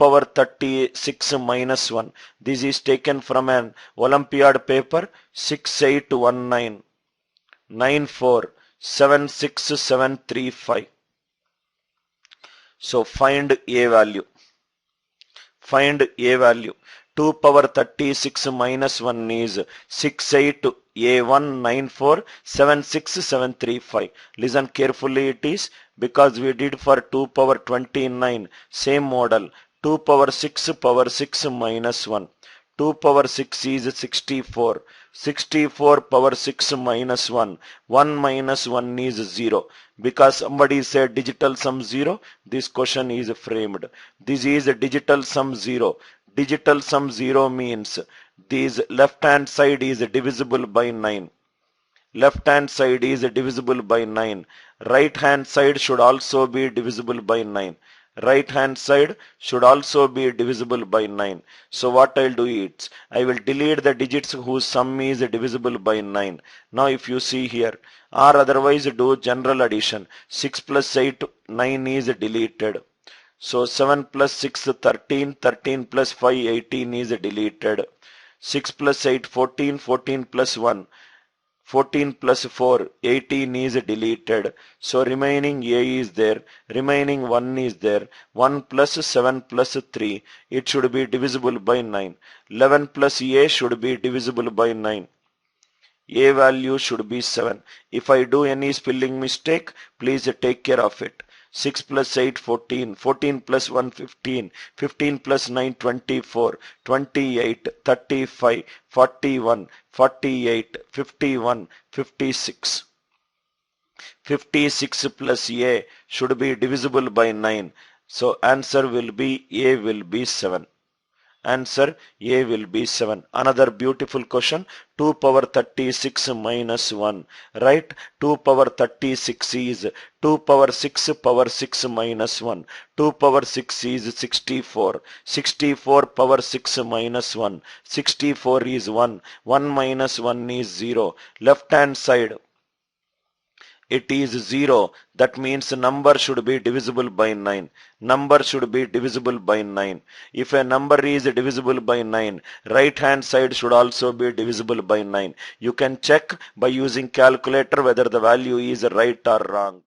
power 36 minus 1. This is taken from an Olympiad paper 68199476735. So find a value. Find a value. 2 power 36 minus 1 is 68A19476735. Listen carefully, it is because we did for 2 power 29 same model. 2 power 6 minus 1. 2 power 6 is 64. 64 power 6 minus 1. 1 minus 1 is 0. Because somebody said digital sum 0, this question is framed. This is a digital sum 0. Digital sum 0 means this left hand side is divisible by 9. Left hand side is divisible by 9. Right hand side should also be divisible by 9. Right hand side should also be divisible by 9. So what I'll do is, I will delete the digits whose sum is divisible by 9. Now if you see here, or otherwise do general addition. 6 plus 8, 9 is deleted. So 7 plus 6, 13, 13 plus 5, 18 is deleted. 6 plus 8, 14, 14 plus 1, 14 plus 4, 18 is deleted. So remaining A is there, remaining 1 is there. 1 plus 7 plus 3, it should be divisible by 9. 11 plus A should be divisible by 9. A value should be 7. If I do any spelling mistake, please take care of it. 6 plus 8, 14, 14 plus 1, 15, 15 plus 9, 24, 28, 35, 41, 48, 51, 56. 56 plus A should be divisible by 9. So answer will be A will be 7. Answer A will be 7. Another beautiful question. 2 power 36 minus 1. Right? 2 power 36 is 2 power 6 minus 1. 2 power 6 is 64. 64 power 6 minus 1. 64 is 1. 1 minus 1 is 0. Left hand side, it is 0. That means number should be divisible by 9. Number should be divisible by 9. If a number is divisible by 9, right hand side should also be divisible by 9. You can check by using calculator whether the value is right or wrong.